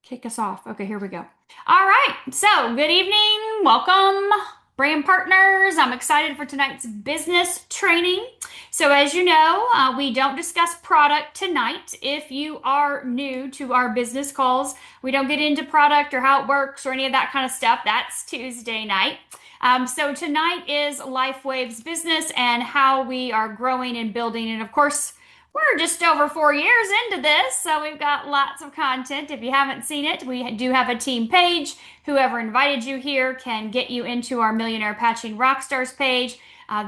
Kick us off. Okay, here we go. All right. So, good evening. Welcome, brand partners. I'm excited for tonight's business training. So, as you know, we don't discuss product tonight. If you are new to our business calls, we don't get into product or how it works or any of that kind of stuff. That's Tuesday night. So, tonight is LifeWave's business and how we are growing and building. And of course, we're just over 4 years into this, so we've got lots of content. If you haven't seen it, we do have a team page. Whoever invited you here can get you into our Millionaire Patching Rockstars page.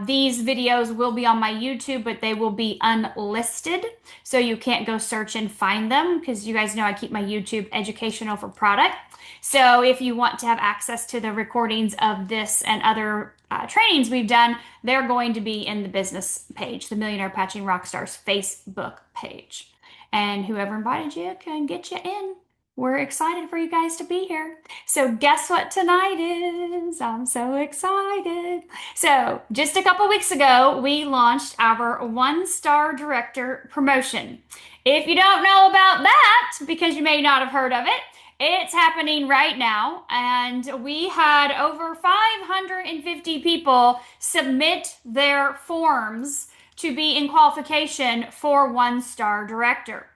These videos will be on my YouTube, but they will be unlisted, so you can't go search and find them because you guys know I keep my YouTube educational for product. So if you want to have access to the recordings of this and other trainings we've done, they're going to be in the business page, the Millionaire Patching Rockstars Facebook page. And whoever invited you can get you in. We're excited for you guys to be here. So guess what tonight is? I'm so excited. So just a couple weeks ago, we launched our one-star director promotion. If you don't know about that, because you may not have heard of it, it's happening right now, and we had over 550 people submit their forms to be in qualification for one-star director.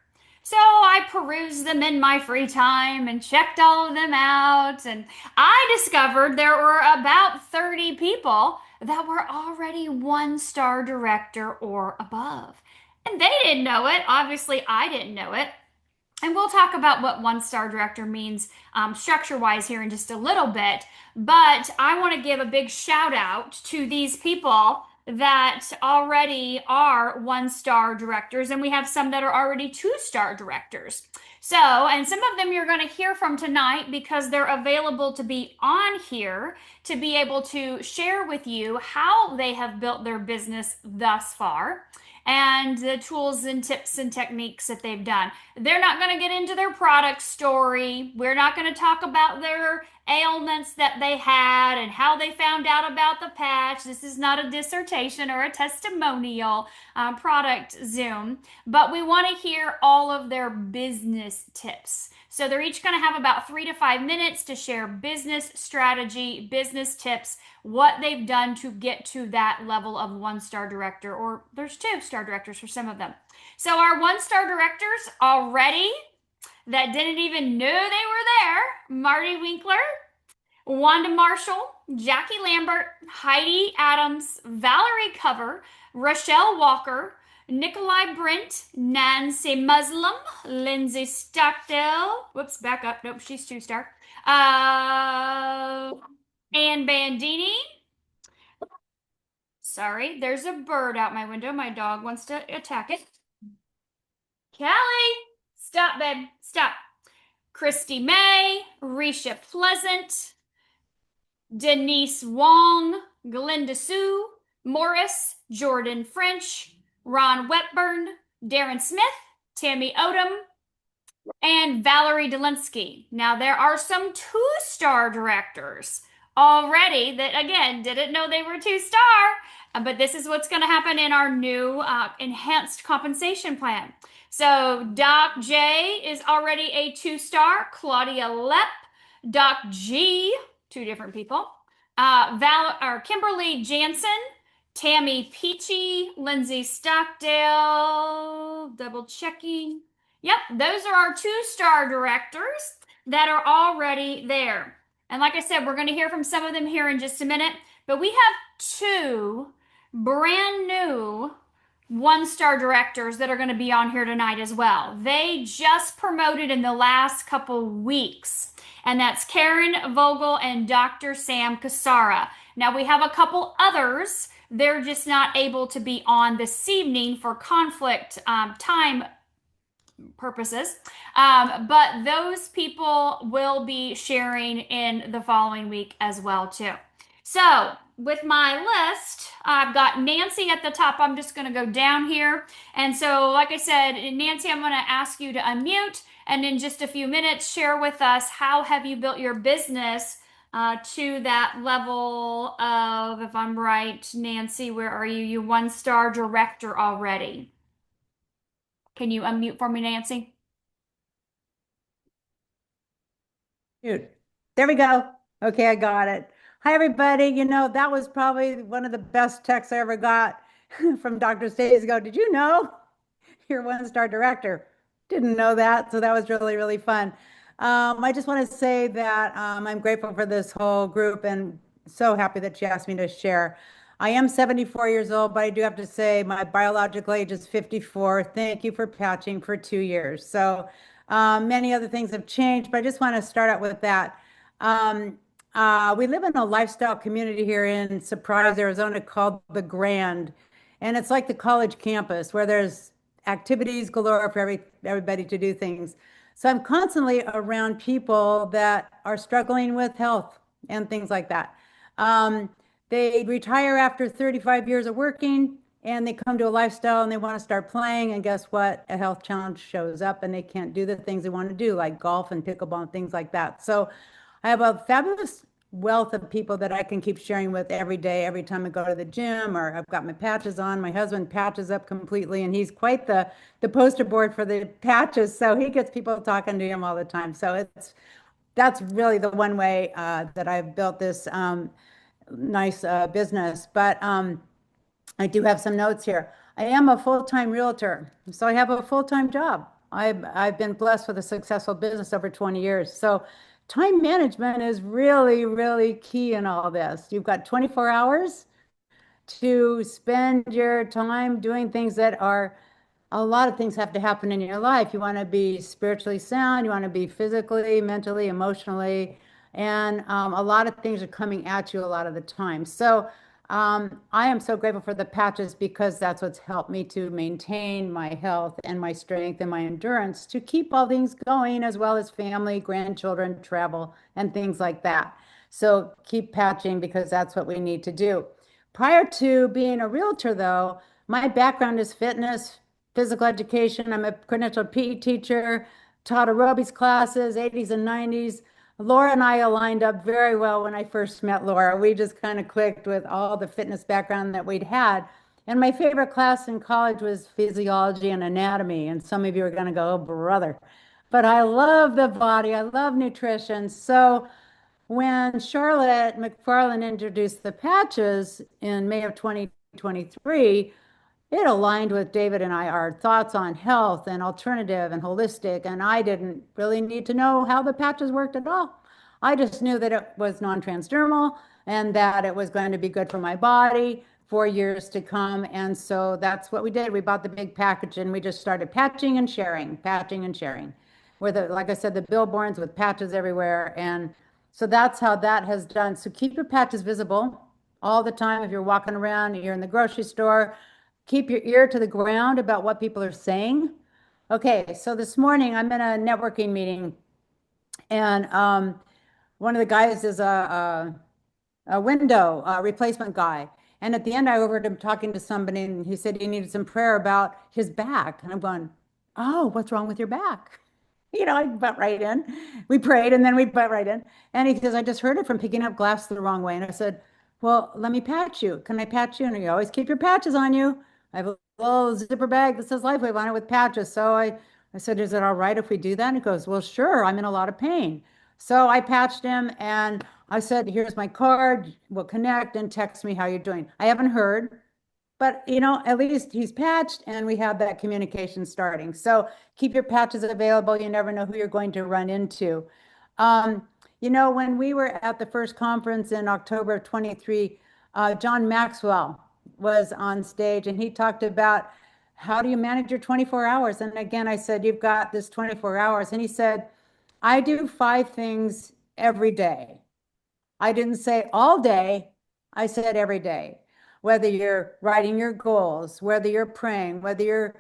So I perused them in my free time and checked all of them out, and I discovered there were about 30 people that were already one-star director or above. And they didn't know it. Obviously, I didn't know it. And we'll talk about what one-star director means structure-wise here in just a little bit. But I want to give a big shout out to these people that already are one-star directors, and we have some that are already two-star directors. So, and some of them you're going to hear from tonight because they're available to be on here to be able to share with you how they have built their business thus far and the tools and tips and techniques that they've done. They're not going to get into their product story. We're not going to talk about their ailments that they had and how they found out about the patch. This is not a dissertation or a testimonial product Zoom, but we want to hear all of their business tips. So they're each going to have about 3 to 5 minutes to share business strategy, business tips, what they've done to get to that level of one-star director, or there's two-star directors for some of them. So our one-star directors already that didn't even know they were there: Marty Winkler, Wanda Marshall, Jackie Lambert, Heidi Adams, Valerie Cover, Rochelle Walker, Nikolai Brent, Nancy Muslim, Lindsay Stockdale. Whoops, back up. Nope, she's two-star. Ann Bandini. Sorry, there's a bird out my window. My dog wants to attack it. Callie! Stop, babe. Stop. Christy May, Risha Pleasant, Denise Wong, Glinda Sue, Morris, Jordan French, Ron Wetburn, Darren Smith, Tammy Odom, and Valerie Delinsky. Now, there are some two-star directors already that, again, didn't know they were two-star, but this is what's going to happen in our new enhanced compensation plan. So Doc J is already a two-star. Claudia Lepp, Doc G, two different people. Kimberly Jansen, Tammy Peachy, Lindsay Stockdale, double checking. Yep, those are our two-star directors that are already there. And like I said, we're going to hear from some of them here in just a minute, but we have two brand new one-star directors that are going to be on here tonight as well. They just promoted in the last couple weeks, and that's Karen Vogel and Dr. Sam Casara. Now, we have a couple others. They're just not able to be on this evening for conflict time purposes. But those people will be sharing in the following week as well, too. So with my list, I've got Nancy at the top. I'm just going to go down here. And so, like I said, Nancy, I'm going to ask you to unmute and in just a few minutes, share with us how have you built your business to that level of, if I'm right, Nancy, where are you? You one-star director already. Can you unmute for me, Nancy? There we go. Okay, I got it. Hi, everybody. That was probably one of the best texts I ever got from Dr. Days ago. Did you know you're one-star director? Didn't know that. So that was really, really fun. I just want to say that I'm grateful for this whole group and so happy that you asked me to share. I am 74 years old, but I do have to say my biological age is 54. Thank you for patching for 2 years. So many other things have changed, but I just want to start out with that. Um, we live in a lifestyle community here in Surprise, Arizona called The Grand. And it's like the college campus where there's activities galore for everybody to do things. So I'm constantly around people that are struggling with health and things like that. Um, they retire after 35 years of working and they come to a lifestyle and they want to start playing. And guess what? A health challenge shows up and they can't do the things they want to do, like golf and pickleball and things like that. So I have a fabulous wealth of people that I can keep sharing with every day, every time I go to the gym or I've got my patches on. My husband patches up completely and he's quite the poster board for the patches. So he gets people talking to him all the time. So that's really the one way that I've built this nice business. But I do have some notes here. I am a full-time realtor, so I have a full-time job. I've been blessed with a successful business over 20 years. So time management is really, really key in all this. You've got 24 hours to spend your time doing things that are a lot of things have to happen in your life. You want to be spiritually sound, you want to be physically, mentally, emotionally, and a lot of things are coming at you a lot of the time. So I am so grateful for the patches because that's what's helped me to maintain my health and my strength and my endurance to keep all things going, as well as family, grandchildren, travel, and things like that. So keep patching because that's what we need to do. Prior to being a realtor, though, my background is fitness, physical education. I'm a credentialed PE teacher, taught aerobics classes, 80s and 90s. Laura and I aligned up very well when I first met Laura. We just kind of clicked with all the fitness background that we'd had. And my favorite class in college was physiology and anatomy. And some of you are going to go, oh, brother. But I love the body, I love nutrition. So when Charlotte McFarland introduced the patches in May of 2023, it aligned with David and I, our thoughts on health and alternative and holistic. And I didn't really need to know how the patches worked at all. I just knew that it was non-transdermal and that it was going to be good for my body for years to come. And so that's what we did. We bought the big package and we just started patching and sharing, patching and sharing. Where like I said, the billboards with patches everywhere. And so that's how that has done. So keep your patches visible all the time. If you're walking around, you're in the grocery store, keep your ear to the ground about what people are saying. Okay, so this morning I'm in a networking meeting, and one of the guys is a window replacement guy. And at the end, I overheard him talking to somebody, and he said he needed some prayer about his back. And I'm going, oh, what's wrong with your back? I butt right in. We prayed and then we butt right in. And he says, I just heard it from picking up glass the wrong way. And I said, well, let me patch you. Can I patch you? And you always keep your patches on you. I have a little zipper bag that says LifeWave on it with patches. So I said, is it all right if we do that? And he goes, well, sure. I'm in a lot of pain. So I patched him and I said, here's my card. We'll connect and text me how you're doing. I haven't heard. But at least he's patched and we have that communication starting. So keep your patches available. You never know who you're going to run into. When we were at the first conference in October of 23, John Maxwell was on stage and he talked about how do you manage your 24 hours? And again, I said, you've got this 24 hours. And he said, I do 5 things every day. I didn't say all day, I said every day. Whether you're writing your goals, whether you're praying, whether you're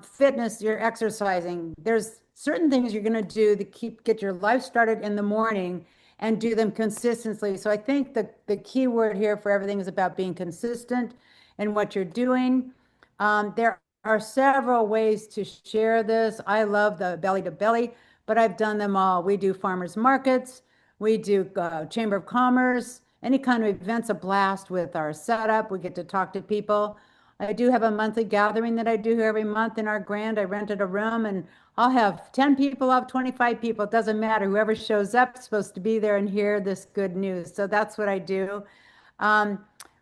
fitness, you're exercising, there's certain things you're going to do to get your life started in the morning and do them consistently. So I think the key word here for everything is about being consistent in what you're doing. There are several ways to share this. I love the belly to belly, but I've done them all. We do farmers markets. We do Chamber of Commerce, any kind of events, a blast with our setup. We get to talk to people. I do have a monthly gathering that I do every month in our Grand. I rented a room and I'll have 10 people, I'll have 25 people. It doesn't matter. Whoever shows up is supposed to be there and hear this good news. So that's what I do. Um,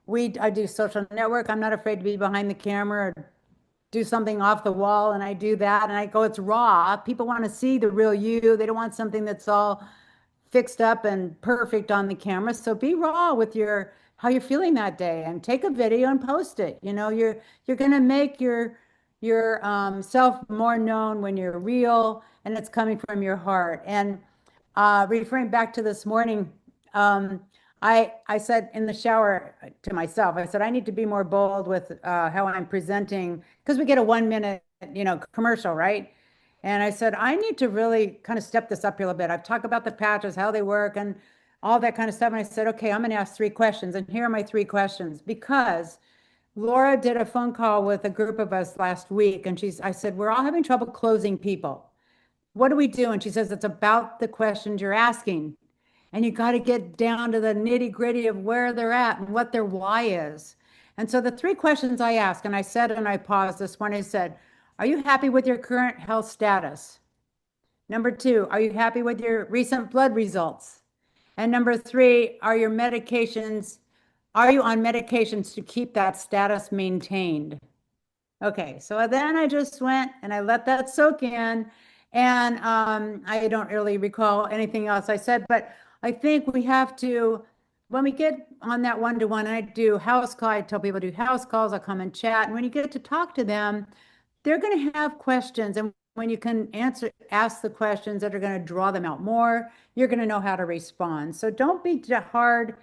I do social network. I'm not afraid to be behind the camera or do something off the wall, and I do that. And I go, it's raw. People want to see the real you. They don't want something that's all fixed up and perfect on the camera. So be raw with your how you're feeling that day and take a video and post it. You're going to make your self more known when you're real and it's coming from your heart. And referring back to this morning, I said in the shower to myself, I said, I need to be more bold with how I'm presenting because we get a 1 minute, commercial, right? And I said, I need to really kind of step this up here a little bit. I've talked about the patches, how they work, and all that kind of stuff. And I said, okay, I'm going to ask 3 questions. And here are my 3 questions because Laura did a phone call with a group of us last week. And I said, we're all having trouble closing people. What do we do? And she says, it's about the questions you're asking. And you got to get down to the nitty gritty of where they're at and what their why is. And so the 3 questions I asked, and I said, and I paused this one, I said, are you happy with your current health status? Number 2, are you happy with your recent blood results? And number 3, are you on medications to keep that status maintained? Okay, so then I just went and I let that soak in. And I don't really recall anything else I said, but I think we have to, when we get on that one-to-one, and I do house call, I tell people to do house calls, I'll come and chat. And when you get to talk to them, they're going to have questions. And when you can ask the questions that are going to draw them out more, you're going to know how to respond. So don't be hard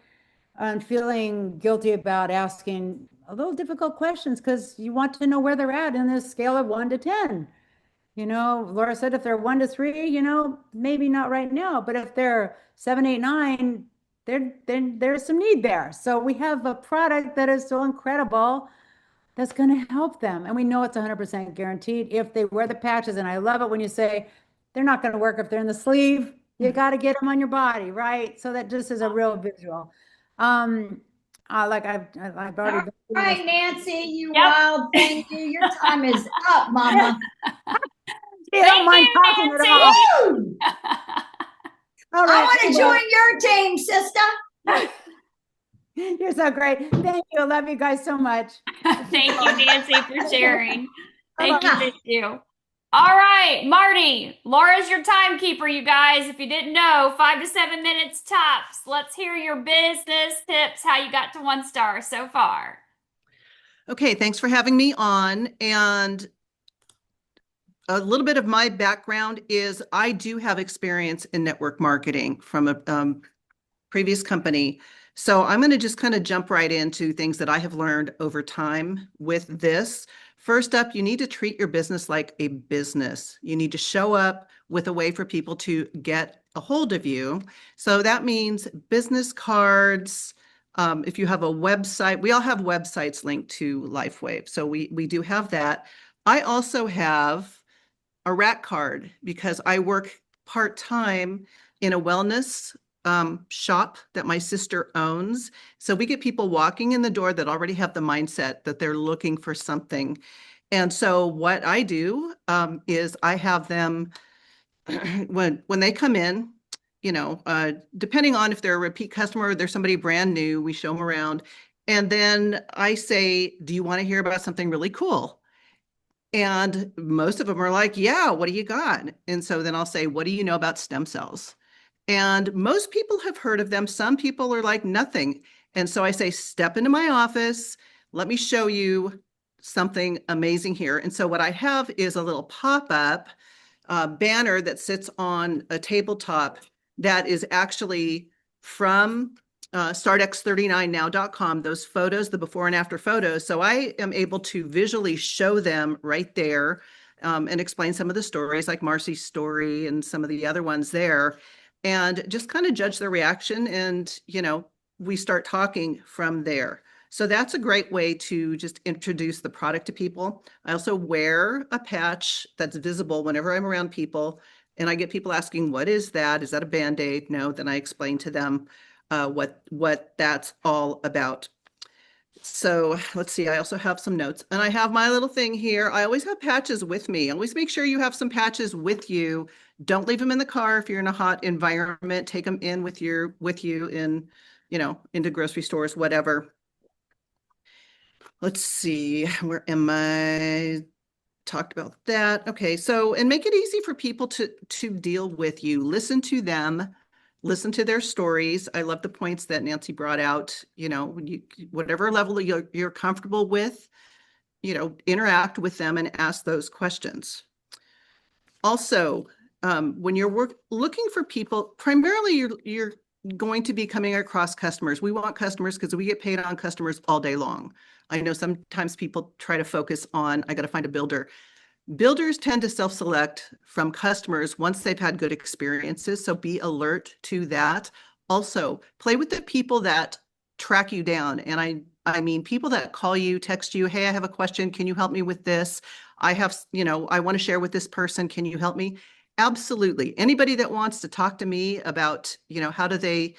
on feeling guilty about asking a little difficult questions because you want to know where they're at in this scale of 1 to 10. Laura said if they're 1 to 3, maybe not right now, but if they're 7, 8, 9, then there's some need there. So we have a product that is so incredible that's going to help them. And we know it's 100% guaranteed if they wear the patches. And I love it when you say they're not going to work if they're in the sleeve. You got to get them on your body, right? So that just is a real visual. Like I've already All been right, Nancy, you Yep. wild thing. Your time is up, Mama. I don't mind talking at all. Woo! All I right. want to join your team, sister. You're so great. Thank you. I love you guys so much. Thank you, Nancy, for sharing. Thank you. All right, Marty, Laura's your timekeeper, you guys. If you didn't know, 5 to 7 minutes tops. Let's hear your business tips, how you got to 1 star so far. Okay, thanks for having me on. And a little bit of my background is I do have experience in network marketing from a previous company. So I'm going to just kind of jump right into things that I have learned over time with this. First up, you need to treat your business like a business. You need to show up with a way for people to get a hold of you. So that means business cards. If you have a website, we all have websites linked to LifeWave. So we do have that. I also have a rack card because I work part-time in a wellness shop that my sister owns. So we get people walking in the door that already have the mindset that they're looking for something. And so what I do is I have them when they come in, depending on if they're a repeat customer or they're somebody brand new, we show them around. And then I say, do you want to hear about something really cool? And most of them are like, yeah, what do you got? And so then I'll say, what do you know about stem cells? And most people have heard of them. Some people are like, nothing. And so I say, step into my office. Let me show you something amazing here. And so what I have is a little pop-up banner that sits on a tabletop that is actually from startx39now.com, those photos, the before and after photos. So I am able to visually show them right there and explain some of the stories like Marcy's story and some of the other ones there. And just kind of judge their reaction. And, we start talking from there. So that's a great way to just introduce the product to people. I also wear a patch that's visible whenever I'm around people. And I get people asking, what is that? Is that a Band-Aid? No, then I explain to them what that's all about. So let's see, I also have some notes and I have my little thing here. I always have patches with me. Always make sure you have some patches with you. Don't leave them in the car if you're in a hot environment. Take them in with you in, into grocery stores, whatever. Let's see, where am I? Talked about that. Okay, so and make it easy for people to deal with you. Listen to them, listen to their stories. I love the points that Nancy brought out. When whatever level you're comfortable with, interact with them and ask those questions. Also, when you're looking for people, primarily you're going to be coming across customers. We want customers because we get paid on customers all day long. I know sometimes people try to focus on, I got to find a builder. Builders tend to self-select from customers once they've had good experiences, so be alert to that. Also, play with the people that track you down. And I mean people that call you, text you, hey, I have a question. Can you help me with this? I have, I want to share with this person. Can you help me? Absolutely. Anybody that wants to talk to me about, how do they,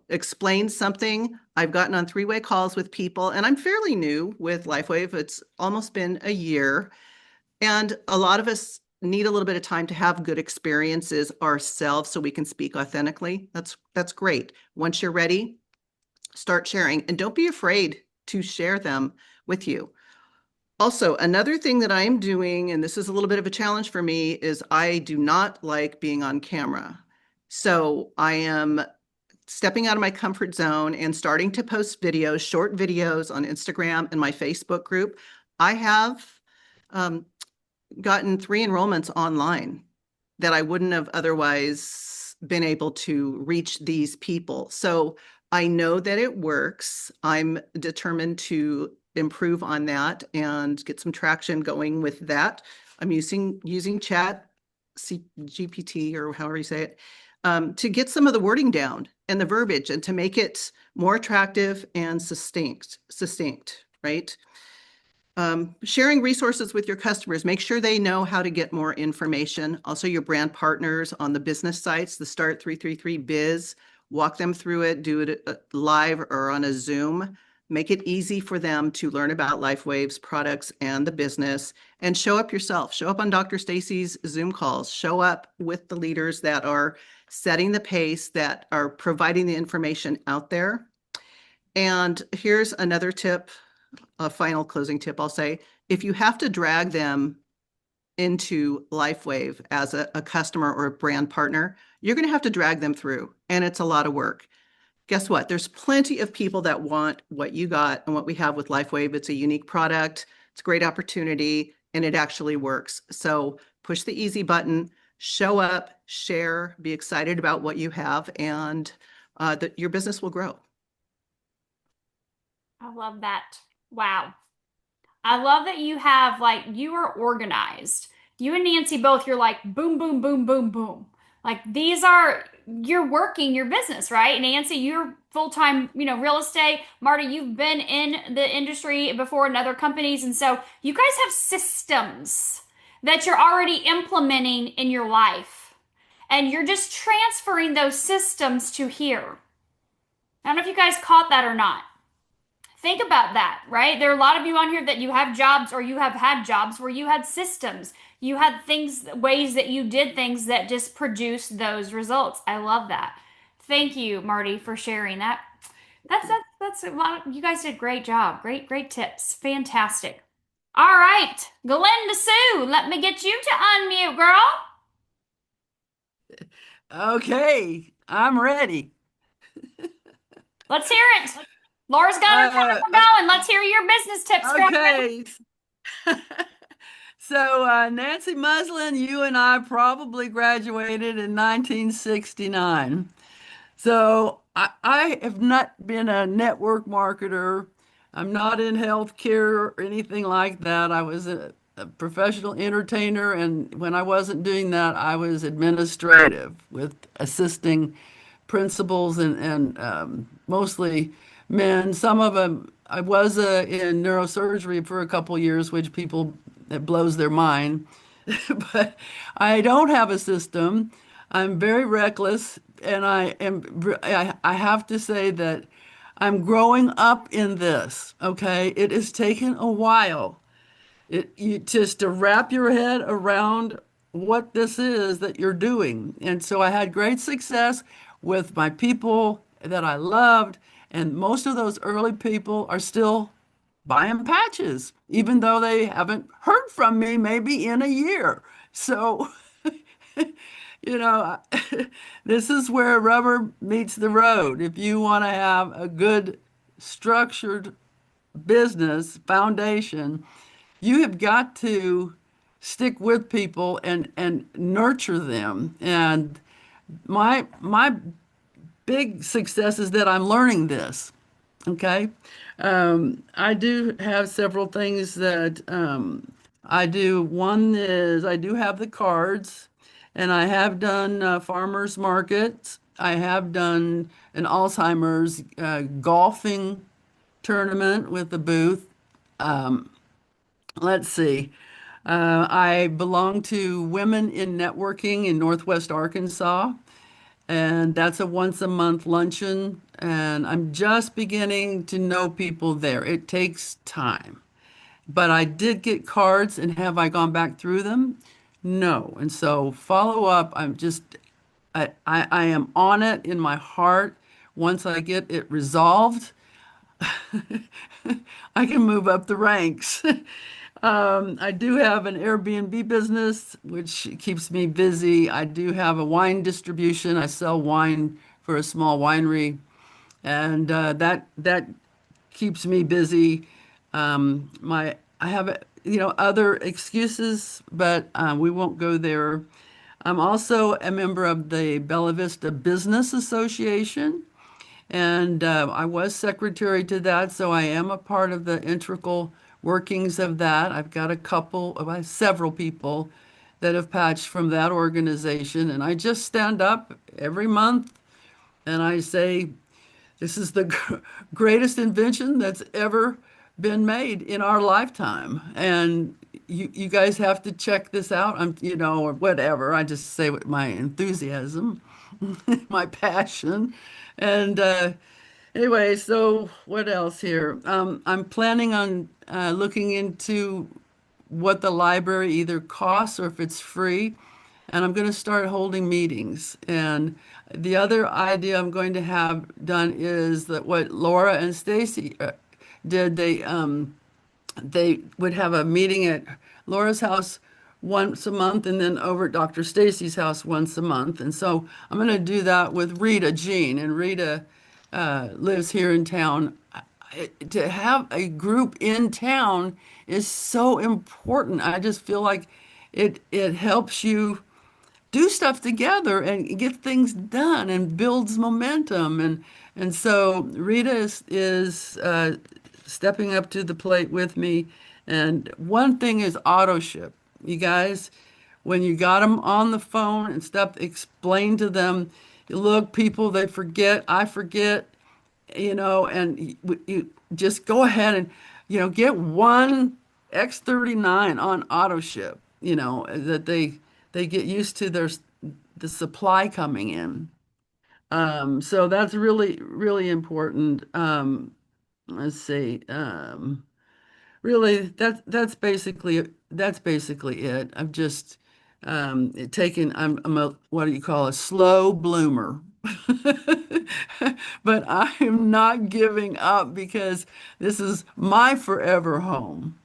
explain something. I've gotten on three-way calls with people, and I'm fairly new with LifeWave. It's almost been a year. And a lot of us need a little bit of time to have good experiences ourselves so we can speak authentically. That's great. Once you're ready, start sharing, and don't be afraid to share them with you. Also, another thing that I'm doing, and this is a little bit of a challenge for me, is I do not like being on camera. So I am stepping out of my comfort zone and starting to post videos, short videos on Instagram and my Facebook group. I have gotten 3 enrollments online that I wouldn't have otherwise been able to reach these people. So I know that it works. I'm determined to improve on that and get some traction going with that. I'm using Chat GPT, or however you say it, to get some of the wording down and the verbiage, and to make it more attractive and succinct, right? Sharing resources with your customers, make sure they know how to get more information. Also, your brand partners on the business sites, the Start 333 Biz, walk them through it, do it live or on a Zoom. Make it easy for them to learn about LifeWave's products and the business, and show up yourself. Show up on Dr. Stacy's Zoom calls. Show up with the leaders that are setting the pace, that are providing the information out there. And here's another tip, a final closing tip I'll say. If you have to drag them into LifeWave as a customer or a brand partner, you're going to have to drag them through, and it's a lot of work. Guess what? There's plenty of people that want what you got and what we have with LifeWave. It's a unique product, it's a great opportunity, and it actually works. So push the easy button, show up, share, be excited about what you have, and your business will grow. I love that. Wow. I love that you have, like, you are organized. You and Nancy both, you're like boom, boom, boom, boom, boom. Like you're working your business, right? Nancy, you're full-time, real estate. Marty, you've been in the industry before in other companies. And so you guys have systems that you're already implementing in your life. And you're just transferring those systems to here. I don't know if you guys caught that or not. Think about that, right? There are a lot of you on here that you have jobs, or you have had jobs where you had systems. You had ways that you did things that just produced those results. I love that. Thank you, Marty, for sharing that. That's a lot. You guys did a great job. Great tips. Fantastic. All right, Glenda Sue, let me get you to unmute, girl. Okay, I'm ready. Let's hear it. Laura's got her timer going. Let's hear your business tips. Okay. So, Nancy Muslin, you and I probably graduated in 1969. So I have not been a network marketer. I'm not in healthcare or anything like that. I was a professional entertainer, and when I wasn't doing that, I was administrative with assisting principals and mostly men. Some of them, I was in neurosurgery for a couple years, which it blows their mind. But I don't have a system. I'm very reckless, and I have to say that I'm growing up in this, okay? It has taken a while. You just to wrap your head around what this is that you're doing. And so I had great success with my people that I loved, and most of those early people are still buying patches, even though they haven't heard from me maybe in a year. So, you know, this is where rubber meets the road. If you want to have a good structured business foundation, you have got to stick with people and nurture them. And my big success is that I'm learning this. Okay. I do have several things that I do. One is I do have the cards, and I have done farmers markets. I have done an Alzheimer's golfing tournament with the booth. Let's see. I belong to Women in Networking in Northwest Arkansas, and that's a once a month luncheon. And I'm just beginning to know people there. It takes time. But I did get cards, and have I gone back through them? No. And so follow up, I am on it in my heart. Once I get it resolved, I can move up the ranks. I do have an Airbnb business, which keeps me busy. I do have a wine distribution. I sell wine for a small winery, and that keeps me busy. I have other excuses, but we won't go there. I'm also a member of the Bella Vista Business Association, and I was secretary to that, so I am a part of the integral workings of that. I've got I have several people that have patched from that organization, and I just stand up every month and I say, this is the greatest invention that's ever been made in our lifetime, and you guys have to check this out. Or whatever. I just say with my enthusiasm, my passion, and anyway. So what else here? I'm planning on looking into what the library either costs or if it's free, and I'm going to start holding meetings. And the other idea I'm going to have done is that what Laura and Stacy did, they would have a meeting at Laura's house once a month and then over at Dr. Stacy's house once a month. And so I'm going to do that with Rita Jean, and Rita lives here in town. To have a group in town is so important. I just feel like it helps you do stuff together and get things done and builds momentum. And so Rita is stepping up to the plate with me. And one thing is auto ship. You guys, when you got them on the phone and stuff, explain to them, look, people, they forget, I forget, and you just go ahead and, get one X39 on auto ship, that they get used to the supply coming in. So that's really, really important. Let's see. Really, that's basically it. I've just taken. I'm a what do you call a slow bloomer, but I am not giving up because this is my forever home.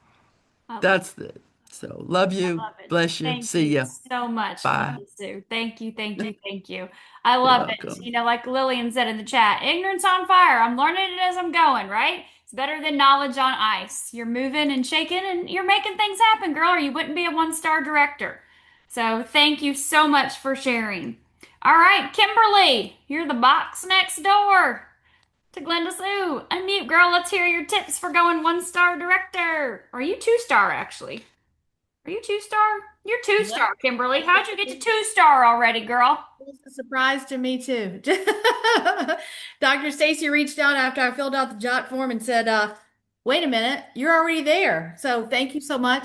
I love That's it. So love you. love it. Bless you. Thank See you ya. so much, Bye. Lily Sue. Thank you, thank you, thank you. I You're love it. welcome. Like Lillian said in the chat, ignorance on fire. I'm learning it as I'm going, right? It's better than knowledge on ice. You're moving and shaking and you're making things happen, girl, or you wouldn't be a one-star director. So thank you so much for sharing. All right, Kimberly, you're the box next door to Glenda Sue. Unmute, girl. Let's hear your tips for going one-star director. Or are you two-star, actually? Are you two-star? You're two-star, Kimberly. How'd you get to two-star already, girl? It was a surprise to me too. Dr. Stacy reached out after I filled out the jot form and said, wait a minute, you're already there. So thank you so much.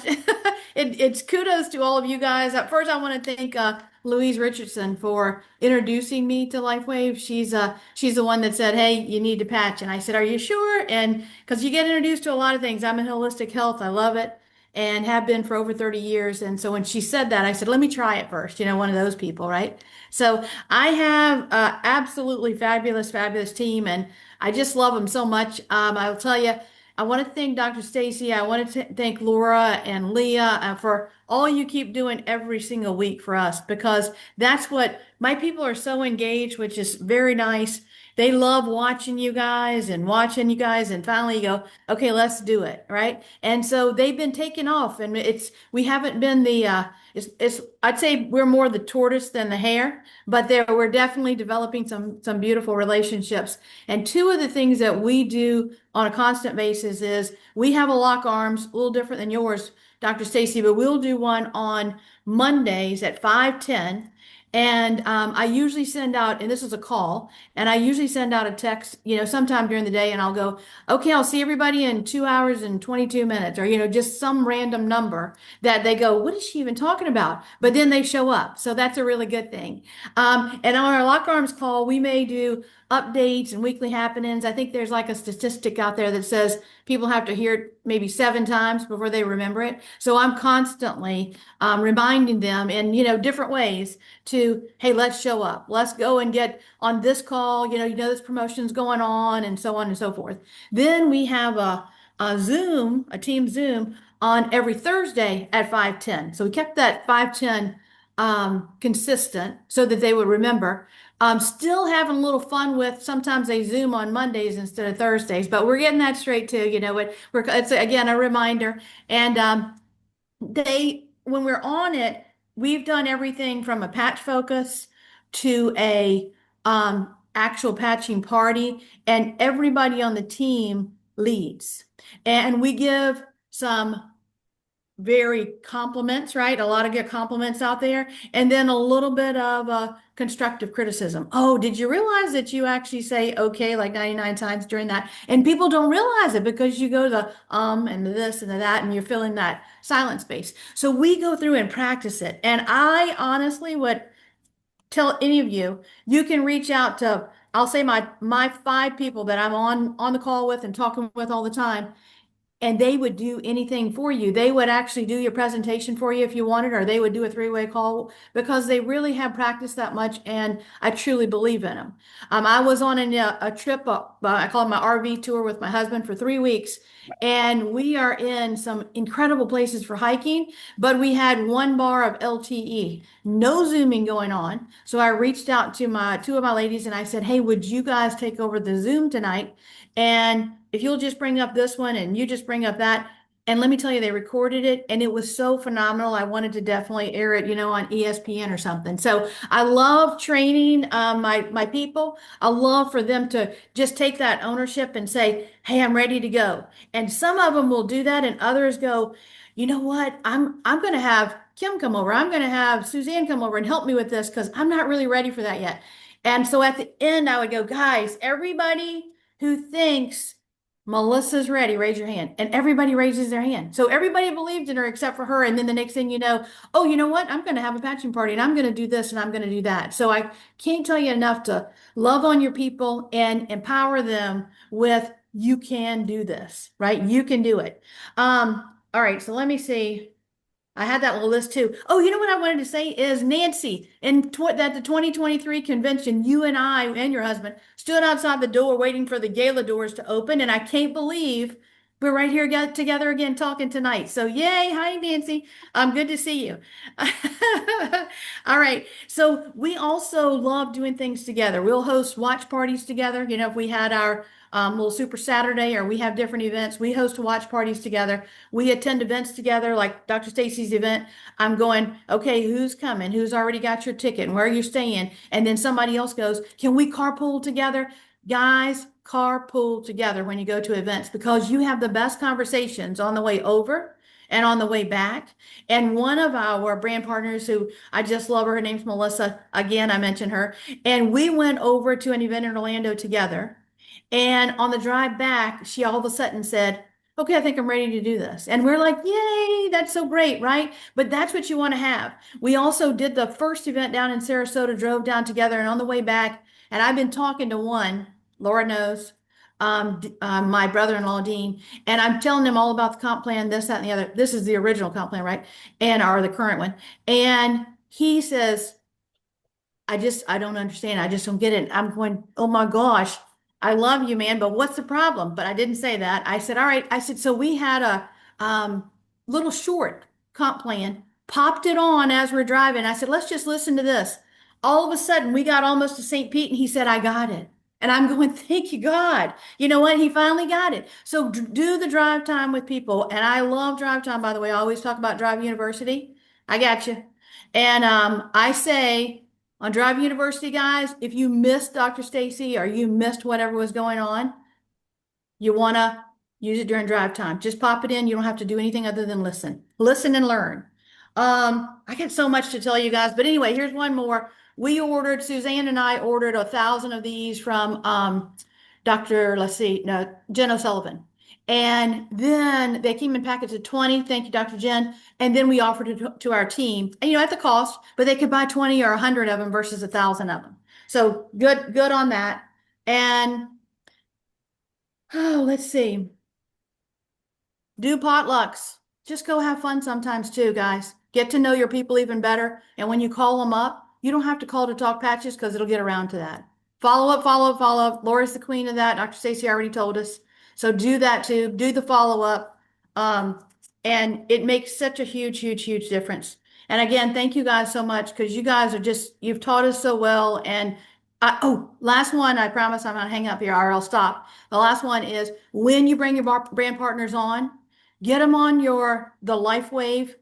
It's kudos to all of you guys. First, I want to thank Louise Richardson for introducing me to LifeWave. She's the one that said, "Hey, you need to patch," and I said, "Are you sure?" And because you get introduced to a lot of things, I'm in holistic health. I love it and have been for over 30 years. And so when she said that, I said, "Let me try it first." You know, one of those people, right? So I have absolutely fabulous, fabulous team, and I just love them so much. I will tell you. I want to thank Dr. Stacy. I want to thank Laura and Leah for all you keep doing every single week for us, because that's what my people are so engaged, which is very nice. They love watching you guys and watching you guys, and finally you go, okay, let's do it, right? And so they've been taking off, and we haven't been it's I'd say we're more the tortoise than the hare, but we're definitely developing some beautiful relationships. And two of the things that we do on a constant basis is we have a lock arms, a little different than yours, Dr. Stacy, but we'll do one on Mondays at 5:10. And I usually send out, and this is a call, and I usually send out a text, sometime during the day, and I'll go, okay, I'll see everybody in 2 hours and 22 minutes, or, just some random number that they go, what is she even talking about? But then they show up. So that's a really good thing. And on our lock arms call, we may do updates and weekly happenings. I think there's like a statistic out there that says people have to hear it maybe 7 times before they remember it. So I'm constantly reminding them in, different ways to, hey, let's show up. Let's go and get on this call. This promotion's going on, and so on and so forth. Then we have a Zoom, a team Zoom on every Thursday at 5:10. So we kept that 5:10 consistent so that they would remember. Still having a little fun with, sometimes they Zoom on Mondays instead of Thursdays, but we're getting that straight too. It's again a reminder. And when we're on it, we've done everything from a patch focus to a actual patching party, and everybody on the team leads. And we give some very compliments, right? A lot of good compliments out there. And then a little bit of constructive criticism. Oh, did you realize that you actually say okay like 99 times during that? And people don't realize it because you go to the and the this and the that, and you're filling that silent space. So we go through and practice it. And I honestly would tell any of you, you can reach out to, I'll say my 5 people that I'm on the call with and talking with all the time, and they would do anything for you. They would actually do your presentation for you if you wanted, or they would do a 3-way call, because they really have practiced that much, and I truly believe in them. I was on a trip, I call it my RV tour with my husband for 3 weeks, and we are in some incredible places for hiking, but we had 1 bar of LTE, no Zooming going on. So I reached out to 2 of my ladies and I said, hey, would you guys take over the Zoom tonight? And if you'll just bring up this one and you just bring up that. And let me tell you, they recorded it and it was so phenomenal. I wanted to definitely air it, on ESPN or something. So I love training my people. I love for them to just take that ownership and say, hey, I'm ready to go. And some of them will do that, and others go, you know what? I'm going to have Kim come over. I'm going to have Suzanne come over and help me with this because I'm not really ready for that yet. And so at the end, I would go, guys, everybody who thinks Melissa's ready, raise your hand. And everybody raises their hand. So everybody believed in her except for her. And then the next thing you know, oh, you know what? I'm going to have a patching party and I'm going to do this and I'm going to do that. So I can't tell you enough to love on your people and empower them with, you can do this, right? You can do it. All right. So let me see. I had that little list too. Oh, you know what I wanted to say is, Nancy, at the 2023 convention, you and I and your husband stood outside the door waiting for the gala doors to open. And I can't believe we're right here together again talking tonight. So yay. Hi, Nancy. Good to see you. All right. So we also love doing things together. We'll host watch parties together. If we had our little Super Saturday, or we have different events, we host watch parties together. We attend events together, like Dr. Stacy's event. I'm going, okay, who's coming? Who's already got your ticket? And where are you staying? And then somebody else goes, can we carpool together? Guys, carpool together when you go to events, because you have the best conversations on the way over and on the way back. And one of our brand partners, who I just love her name's Melissa. Again, I mentioned her. And we went over to an event in Orlando together. And on the drive back, she all of a sudden said, okay, I think I'm ready to do this. And we're like, yay, that's so great, right? But that's what you want to have. We also did the first event down in Sarasota, drove down together, and on the way back, and I've been talking to one, Laura knows, my brother-in-law, Dean, and I'm telling him all about the comp plan, this, that, and the other. This is the original comp plan, right? Or the current one. And he says, I don't understand. I just don't get it. I'm going, oh my gosh, I love you, man, but what's the problem? But I didn't say that. I said, all right. I said, so we had a little short comp plan, popped it on as we're driving. I said, let's just listen to this. All of a sudden, we got almost to St. Pete, and he said, I got it. And I'm going, thank you, God. You know what? He finally got it. So do the drive time with people. And I love drive time, by the way. I always talk about Drive University. I got you. And I say, on Drive University, guys, if you missed Dr. Stacy or you missed whatever was going on, you want to use it during drive time. Just pop it in. You don't have to do anything other than listen. Listen and learn. I got so much to tell you guys, but anyway, here's one more. Suzanne and I ordered 1,000 of these from Jen O'Sullivan. And then they came in packets of 20. Thank you, Dr. Jen. And then we offered it to our team, and, at the cost, but they could buy 20 or 100 of them versus 1,000 of them. So good on that. And let's see. Do potlucks. Just go have fun sometimes too, guys. Get to know your people even better. And when you call them up, you don't have to call to talk patches because it'll get around to that. Follow up. Laura's the queen of that. Dr. Stacy already told us. So do that too. Do the follow up. And it makes such a huge difference. And again, thank you guys so much because you guys you've taught us so well. And last one, I promise I'm not hang up here or I'll stop. The last one is when you bring your brand partners on, get them on the LifeWave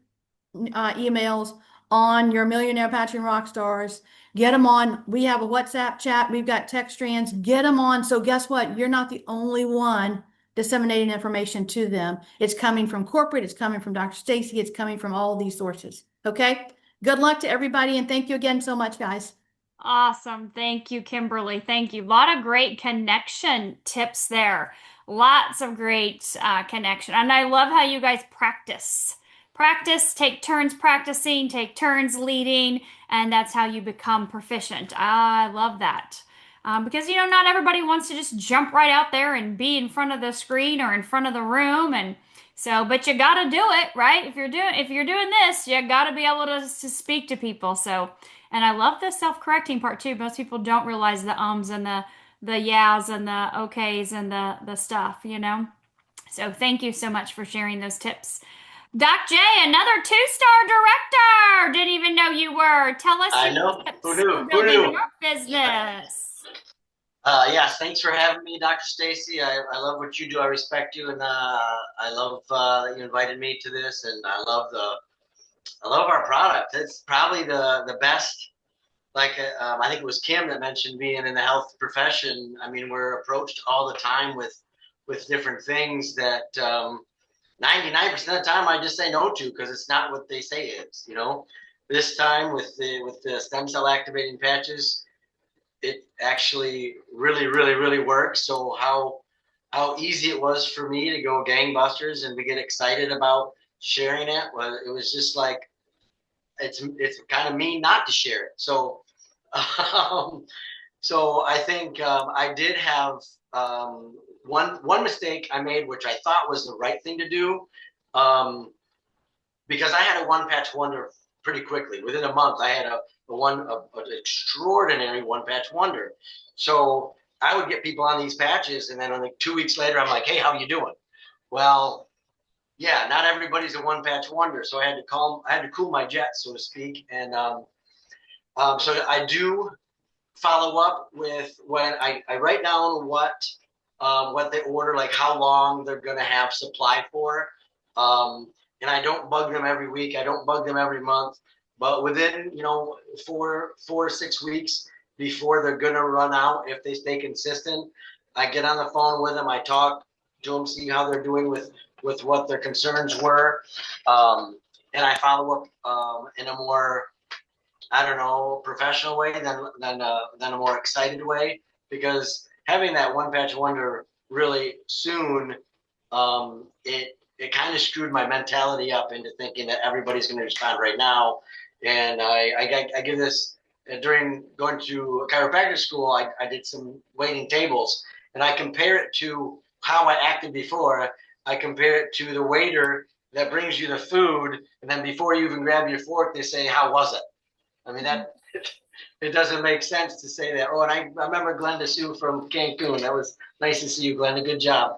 emails, on your Millionaire Patching Rockstars, get them on. We have a WhatsApp chat. We've got text strands. Get them on. So guess what? You're not the only one disseminating information to them. It's coming from corporate. It's coming from Dr. Stacy. It's coming from all these sources. Okay. Good luck to everybody. And thank you again so much, guys. Awesome. Thank you, Kimberly. Thank you. A lot of great connection tips there. Lots of great connection. And I love how you guys practice. Practice, take turns practicing, take turns leading, and that's how you become proficient. I love that. Because, not everybody wants to just jump right out there and be in front of the screen or in front of the room. And so, but you got to do it, right? If you're doing this, you got to be able to speak to people. So, and I love the self-correcting part too. Most people don't realize the ums and the yeahs and the okays and the stuff, So thank you so much for sharing those tips. Doc J, another 2-star director. Didn't even know you were. Tell us I your know. tips Who for knew? building your business. Yes, thanks for having me, Dr. Stacy. I love what you do. I respect you, and I love that you invited me to this. And I love our product. It's probably the best. Like I think it was Kim that mentioned being in the health profession. I mean, we're approached all the time with different things that 99% of the time I just say no to because it's not what they say it is. This time with the stem cell activating patches, it actually really works. So how easy it was for me to go gangbusters and to get excited about sharing it. Well, it was just like it's kind of mean not to share it. So so I think I did have one mistake I made, which I thought was the right thing to do, because I had a one patch wonder pretty quickly. Within a month, I had an extraordinary one patch wonder. So I would get people on these patches, and then like 2 weeks later, I'm like, "Hey, how you doing?" Well, yeah, not everybody's a one patch wonder, so I had to cool my jets, so to speak, and so I do follow up with when I write down what they order, like how long they're going to have supply for. And I don't bug them every week. I don't bug them every month, but within, 4 or 6 weeks before they're going to run out, if they stay consistent, I get on the phone with them. I talk to them, see how they're doing with what their concerns were. And I follow up in a more, professional way than a more excited way, because having that one patch wonder really soon it kind of screwed my mentality up into thinking that everybody's going to respond right now. And I give this during going to chiropractic school. I did some waiting tables, and I compare it to how I acted before. I compare it to the waiter that brings you the food, and then before you even grab your fork, they say, "How was it?" I mean, that it doesn't make sense to say that. Oh, and I remember Glenda Sue from Cancun. That was nice to see you, Glenda. Good job.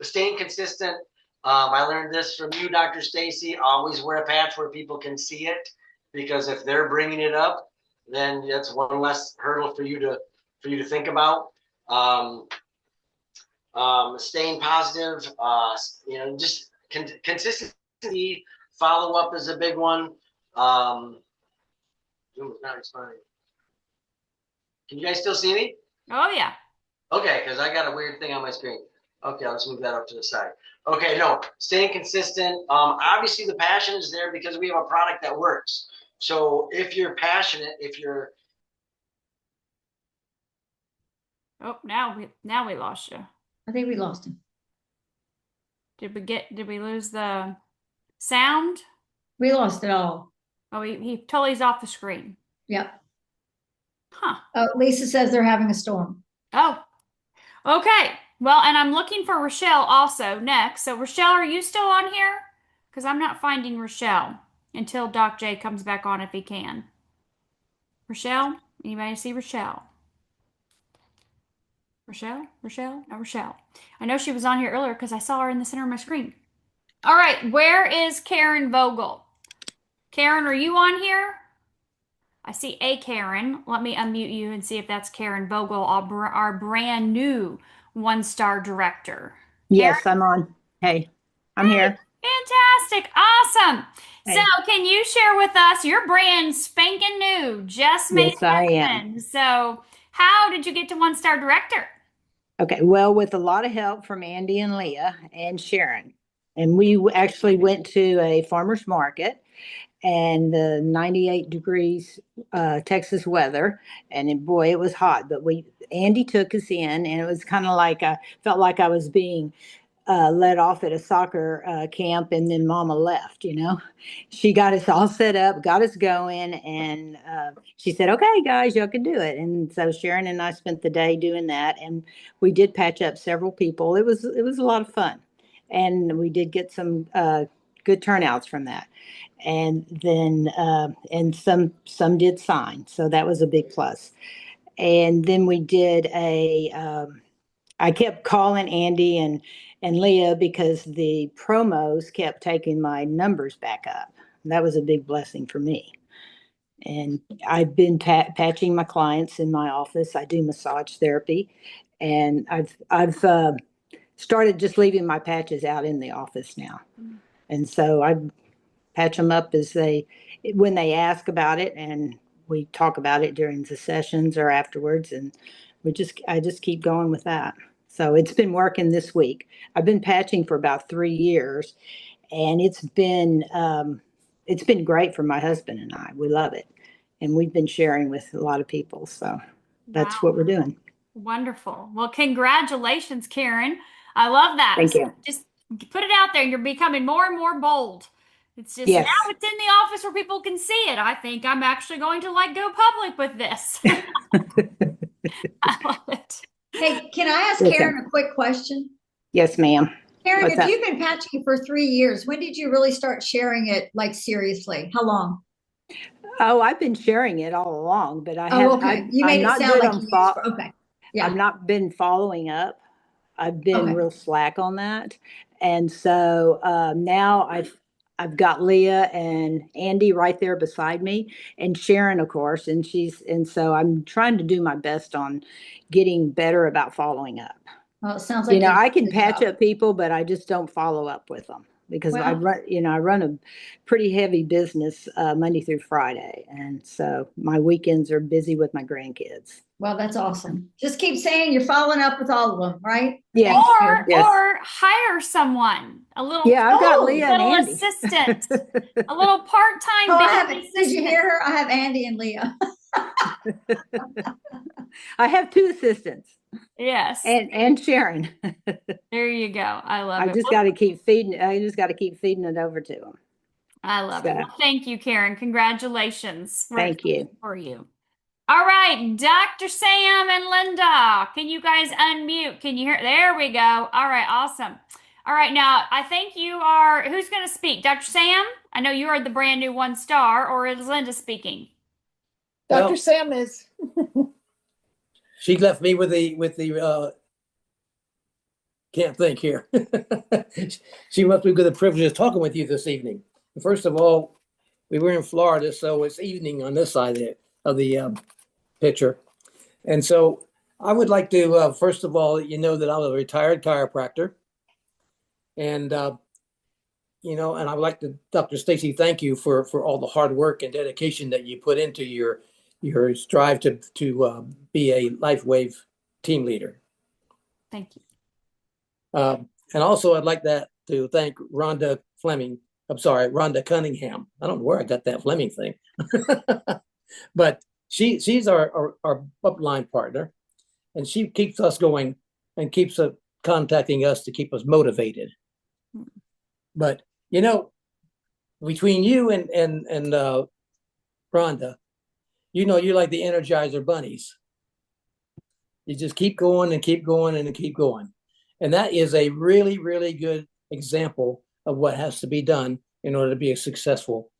Staying consistent. I learned this from you, Dr. Stacy. Always wear a patch where people can see it, because if they're bringing it up, then that's one less hurdle for you to think about. Staying positive. Just consistency. Follow up is a big one. Zoom is not responding. Can you guys still see me? Oh yeah. Okay, because I got a weird thing on my screen. Okay, let's move that up to the side. Okay, no, staying consistent. Obviously the passion is there because we have a product that works. So if you're passionate, Oh, now we lost you. I think we lost him. Did we lose the sound? We lost it all. Oh, he totally off the screen. Yep. Huh. Oh, Lisa says they're having a storm. Oh, okay. Well, and I'm looking for Rochelle also next. So Rochelle, are you still on here? Because I'm not finding Rochelle until Doc J comes back on if he can. Rochelle? Anybody see Rochelle? Rochelle? No, Rochelle. I know she was on here earlier because I saw her in the center of my screen. All right, where is Karen Vogel? Karen, are you on here? I see a Karen. Let me unmute you and see if that's Karen Vogel, our brand new one-star director. Yes, I'm on. Hey, I'm here. Fantastic. Awesome. Hey. So can you share with us your brand spanking new, just made Yes, I happen. So how did you get to one-star director? Okay, well, with a lot of help from Andy and Leah and Sharon. And we actually went to a farmer's market and the 98 degrees Texas weather. And boy, it was hot, but Andy took us in, and it was kind of like I felt like I was being let off at a soccer camp, and then Mama left. She got us all set up, got us going, and she said, "Okay, guys, y'all can do it." And so Sharon and I spent the day doing that, and we did patch up several people. It was a lot of fun, and we did get some good turnouts from that. And then and some did sign, so that was a big plus. And then we did I kept calling Andy and Leah because the promos kept taking my numbers back up. That was a big blessing for me. And I've been patching my clients in my office. I do massage therapy, and I've started just leaving my patches out in the office now. And so I patch them up when they ask about it, and we talk about it during the sessions or afterwards, and I just keep going with that. So it's been working this week. I've been patching for about 3 years, and it's been great for my husband and I. We love it, and we've been sharing with a lot of people. So that's what we're doing. Wonderful. Well, congratulations, Karen. I love that. Thank you. Just put it out there. You're becoming more and more bold. It's just Yes. Now it's in the office where people can see it. I think I'm actually going to go public with this. I love it. Hey, can I ask Okay. Karen a quick question? Yes, ma'am. Karen, What's if up? you've been patching for 3 years, when did you really start sharing it seriously? How long? Oh, I've been sharing it all along, but Okay. You made it sound like you used okay. Yeah. I've not been following up. I've been Okay. real slack on that. And so now I've got Leah and Andy right there beside me, and Sharon, of course, and so I'm trying to do my best on getting better about following up. Well, it sounds like I can good patch job. up people, but I just don't follow up with them because I Well- run a pretty heavy business Monday through Friday, and so my weekends are busy with my grandkids. Well, that's awesome. Just keep saying you're following up with all of them, right? Yeah. Thank you. Yes. Or hire someone, a little Yeah, I've got Leah and little Andy. assistant, a little part-time Oh, I have, business did you assistant. hear her? I have Andy and Leah. I have 2 assistants. Yes. And Sharon. There you go. I love I it. just Well, got to keep feeding. I just got to keep feeding it over to them. I love it. So, Well, thank you, Karen. Congratulations. We're thank excited you. for you. All right, Dr. Sam and Linda, can you guys unmute? Can you hear? There we go. All right, awesome. All right, now I think you are, who's going to speak? Dr. Sam? I know you are the brand new 1-star, or is Linda speaking? Dr. Well, Sam is. she left me with the can't think here. She must be good the privilege of talking with you this evening. First of all, we were in Florida, so it's evening on this side of the picture. And so I would like to, first of all, you know that I'm a retired chiropractor. And, and I'd like to, Dr. Stacy, thank you for all the hard work and dedication that you put into your strive to be a LifeWave team leader. Thank you. And also I'd like to thank Rhonda Fleming. I'm sorry, Rhonda Cunningham. I don't know where I got that Fleming thing, but she's our upline partner, and she keeps us going and keeps contacting us to keep us motivated. But between you and Rhonda, you're like the Energizer bunnies. You just keep going and keep going and keep going. And that is a really, really good example of what has to be done in order to be successful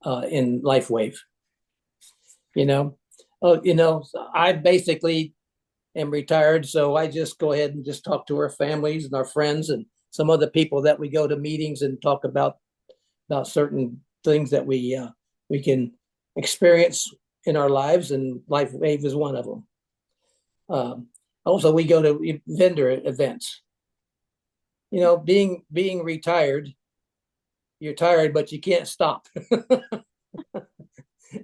in LifeWave. I basically am retired, so I just go ahead and just talk to our families and our friends and some other people that we go to meetings and talk about certain things that we can experience in our lives, and LifeWave is one of them. Also, we go to vendor events. Being retired, you're tired, but you can't stop.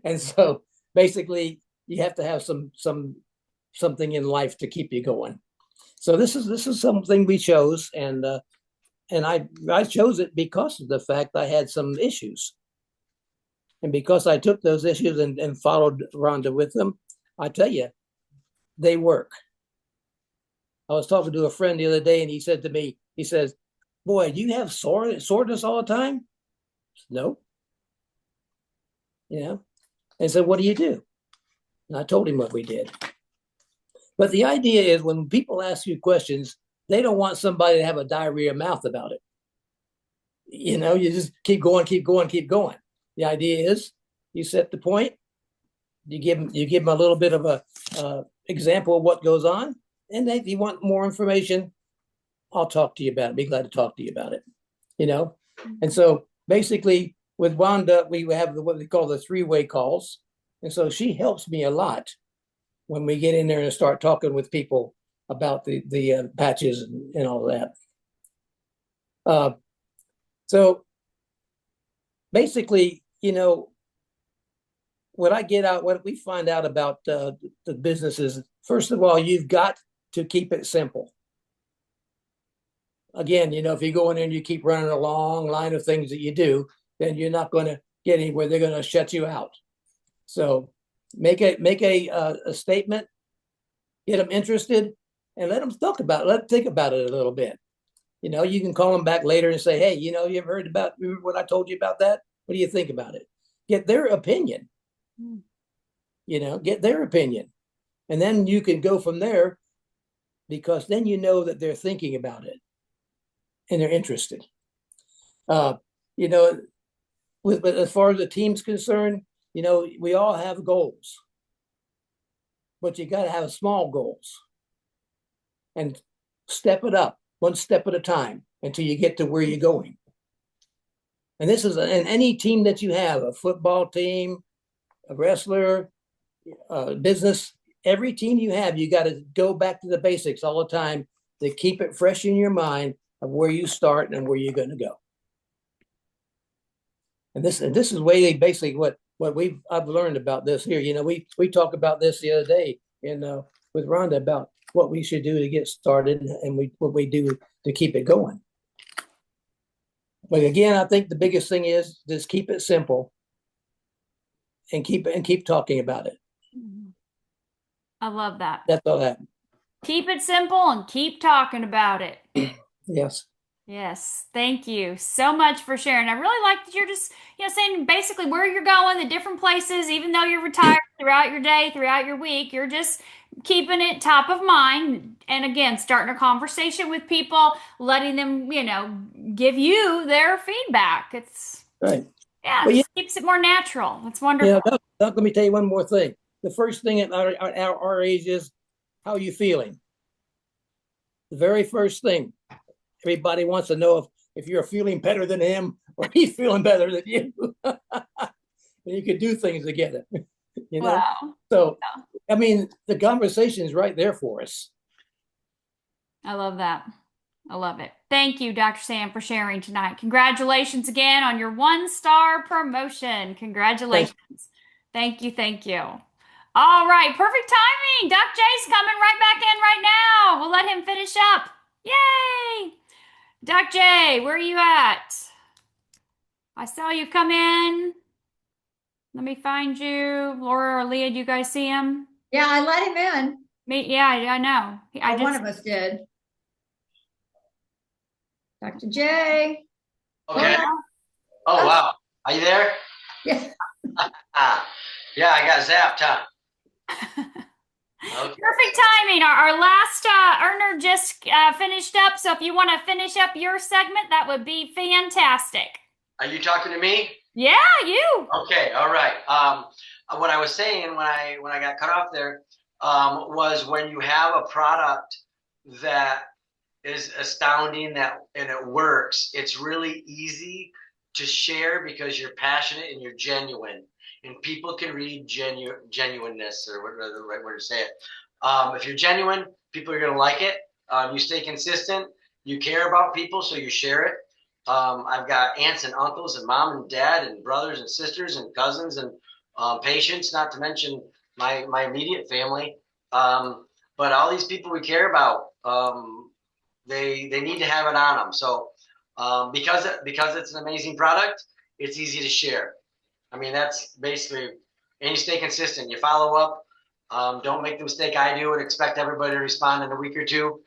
And so basically you have to have something in life to keep you going. So this is something we chose, and I chose it because of the fact I had some issues. And because I took those issues and followed Rhonda with them, I tell you, they work. I was talking to a friend the other day, and he said to me, he says, "Boy, do you have soreness all the time?" No. And said, "What do you do?" And I told him what we did. But the idea is, when people ask you questions, they don't want somebody to have a diarrhea mouth about it. You just keep going, keep going, keep going. The idea is, you set the point, you give them a little bit of a example of what goes on, and if you want more information, I'll talk to you about it. Be glad to talk to you about it. And so basically with Wanda, we have what we call the 3-way calls. And so she helps me a lot when we get in there and start talking with people about the patches and all that. So basically, what we find out about the businesses, first of all, you've got to keep it simple. Again, if you go in there and you keep running a long line of things that you do, then you're not going to get anywhere. They're going to shut you out. So make a statement, get them interested, and let them talk about it. Let them think about it a little bit. You can call them back later and say, "Hey, you ever heard about what I told you about that? What do you think about it?" Get their opinion. Get their opinion. And then you can go from there, because then that they're thinking about it and they're interested. But as far as the team's concerned, we all have goals, but you got to have small goals and step it up one step at a time until you get to where you're going. And this is in any team that you have, a football team, a wrestler, business, every team you have, you got to go back to the basics all the time to keep it fresh in your mind of where you start and where you're going to go. And this is really basically what I've learned about this here. We talked about this the other day with Rhonda about what we should do to get started and what we do to keep it going. But again, I think the biggest thing is just keep it simple and keep talking about it. I love that. That's all that. Keep it simple and keep talking about it. Yes. Yes, thank you so much for sharing. I really like that you're just, saying basically where you're going, the different places, even though you're retired throughout your day, throughout your week, you're just keeping it top of mind. And again, starting a conversation with people, letting them, give you their feedback. It's, Right. yeah, Well, it just keeps it more natural. It's wonderful. Yeah, Doc, let me tell you one more thing. The first thing at our age is, how are you feeling? The very first thing. Everybody wants to know if you're feeling better than him or he's feeling better than you. And you can do things together, Wow. So, I mean, the conversation is right there for us. I love that. I love it. Thank you, Dr. Sam, for sharing tonight. Congratulations again on your 1-star promotion. Congratulations. Thank you. Thank you. All right. Perfect timing. Doc J's coming right back in right now. We'll let him finish up. Yay. Doc J, where are you at? I saw you come in. Let me find you. Laura or Leah, do you guys see him? Yeah, I let him in. Me? Yeah, I know. Or one of us did. Dr. J. Okay. Oh, wow. Are you there? Yeah. Yeah, I got zapped, huh? Okay. Perfect timing. Our last earner just finished up. So if you want to finish up your segment, that would be fantastic. Are you talking to me? Yeah, you. Okay, all right. What I was saying when I got cut off there was when you have a product that is astounding and it works, it's really easy to share because you're passionate and you're genuine. And people can read genuineness, or whatever the right word to say it. If you're genuine, people are going to like it. You stay consistent. You care about people, so you share it. I've got aunts and uncles and mom and dad and brothers and sisters and cousins and patients, not to mention my immediate family. But all these people we care about, they need to have it on them. So because it's an amazing product, it's easy to share. I mean, that's basically, and you stay consistent. You follow up. Don't make the mistake I do and expect everybody to respond in a week or two.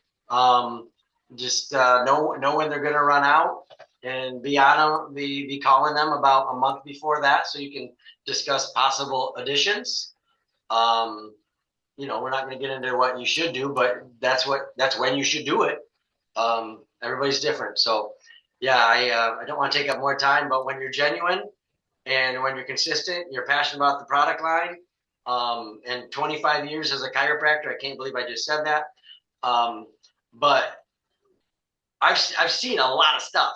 Just know when they're going to run out and be on them, be calling them about a month before that so you can discuss possible additions. We're not going to get into what you should do, but that's when you should do it. Everybody's different. So yeah, I don't want to take up more time, but when you're genuine, and when you're consistent, you're passionate about the product line. And 25 years as a chiropractor, I can't believe I just said that. But I've seen a lot of stuff,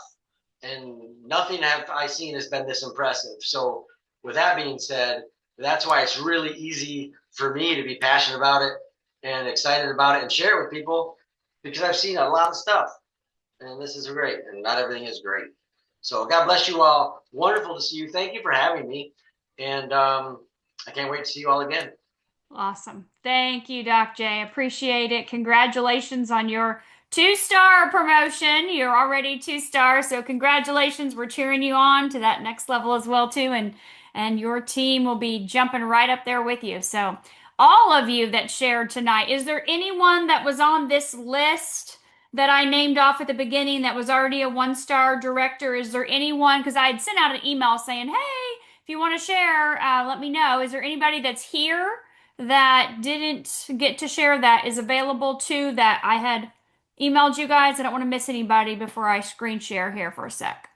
and nothing have I seen has been this impressive. So with that being said, that's why it's really easy for me to be passionate about it and excited about it and share it with people, because I've seen a lot of stuff, and this is great, and not everything is great. So God bless you all. Wonderful to see you. Thank you for having me. And I can't wait to see you all again. Awesome. Thank you, Doc J. Appreciate it. Congratulations on your 2-star promotion. You're already 2 stars. So congratulations. We're cheering you on to that next level as well, too. And your team will be jumping right up there with you. So all of you that shared tonight, is there anyone that was on this list that I named off at the beginning that was already a 1-star director? Is there anyone, because I had sent out an email saying, hey, if you want to share, let me know. Is there anybody that's here that didn't get to share that is available too, that I had emailed you guys? I don't want to miss anybody before I screen share here for a sec.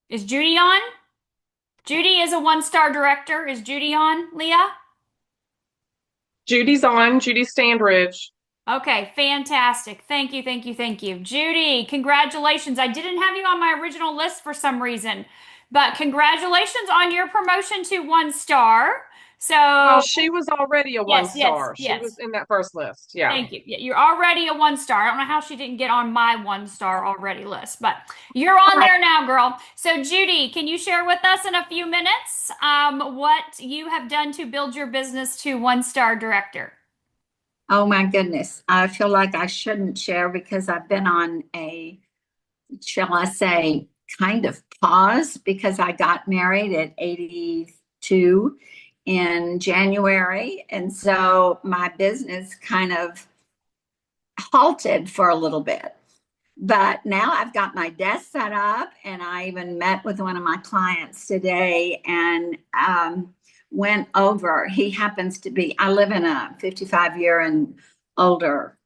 Is Judy on? Judy is a 1-star director. Is Judy on, Leah? Judy's on, Judy Standridge. Okay, fantastic. Thank you, thank you, thank you. Judy, congratulations. I didn't have you on my original list for some reason, but congratulations on your promotion to 1-star. So Well, she was already a Yes, 1-star. yes. She was in that first list. Yeah. Thank you. Yeah, you're already a 1-star. I don't know how she didn't get on my 1-star already list, but you're on there now, girl. So Judy, can you share with us in a few minutes what you have done to build your business to 1-star director? Oh my goodness. I feel like I shouldn't share because I've been on a, shall I say, kind of pause because I got married at 82 in January. And so my business kind of halted for a little bit. But now I've got my desk set up, and I even met with one of my clients today and went over. He happens to be, I live in a 55-year and older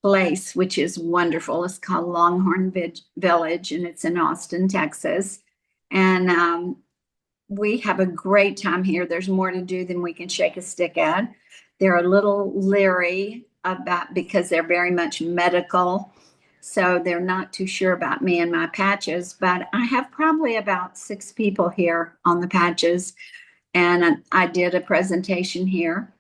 place, which is wonderful. It's called Longhorn Village, and it's in Austin, Texas. And we have a great time here. There's more to do than we can shake a stick at. They're a little leery about because they're very much medical. So they're not too sure about me and my patches, but I have probably about 6 people here on the patches. And I did a presentation here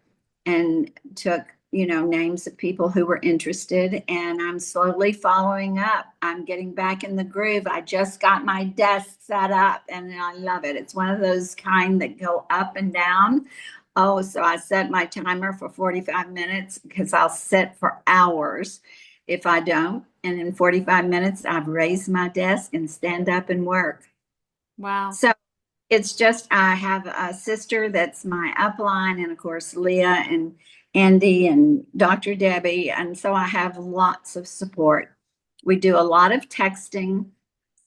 and took, names of people who were interested, and I'm slowly following up. I'm getting back in the groove. I just got my desk set up and I love it. It's one of those kind that go up and down. Oh, so I set my timer for 45 minutes because I'll sit for hours if I don't. And in 45 minutes, I've raised my desk and stand up and work. Wow. So it's just, I have a sister that's my upline, and of course, Leah and Andy and Dr. Debbie. And so I have lots of support. We do a lot of texting.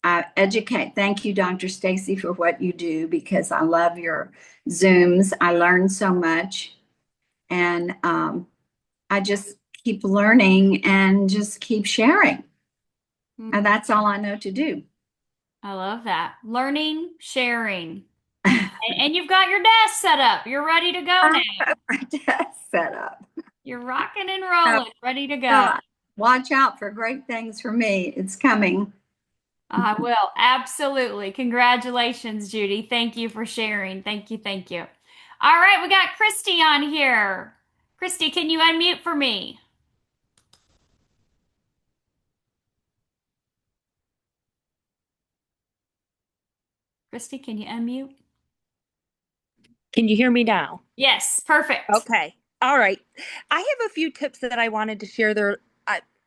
I educate. Thank you, Dr. Stacy, for what you do, because I love your Zooms. I learn so much. And I just keep learning and just keep sharing. And that's all I know to do. I love that. Learning, sharing. And you've got your desk set up. You're ready to go now. My desk set up. You're rocking and rolling, ready to go. Watch out for great things for me. It's coming. I will. Absolutely. Congratulations, Judy. Thank you for sharing. Thank you. Thank you. All right. We got Christy on here. Christy, can you unmute for me? Christy, can you unmute? Can you hear me now? Yes, perfect. Okay. All right. I have a few tips that I wanted to share.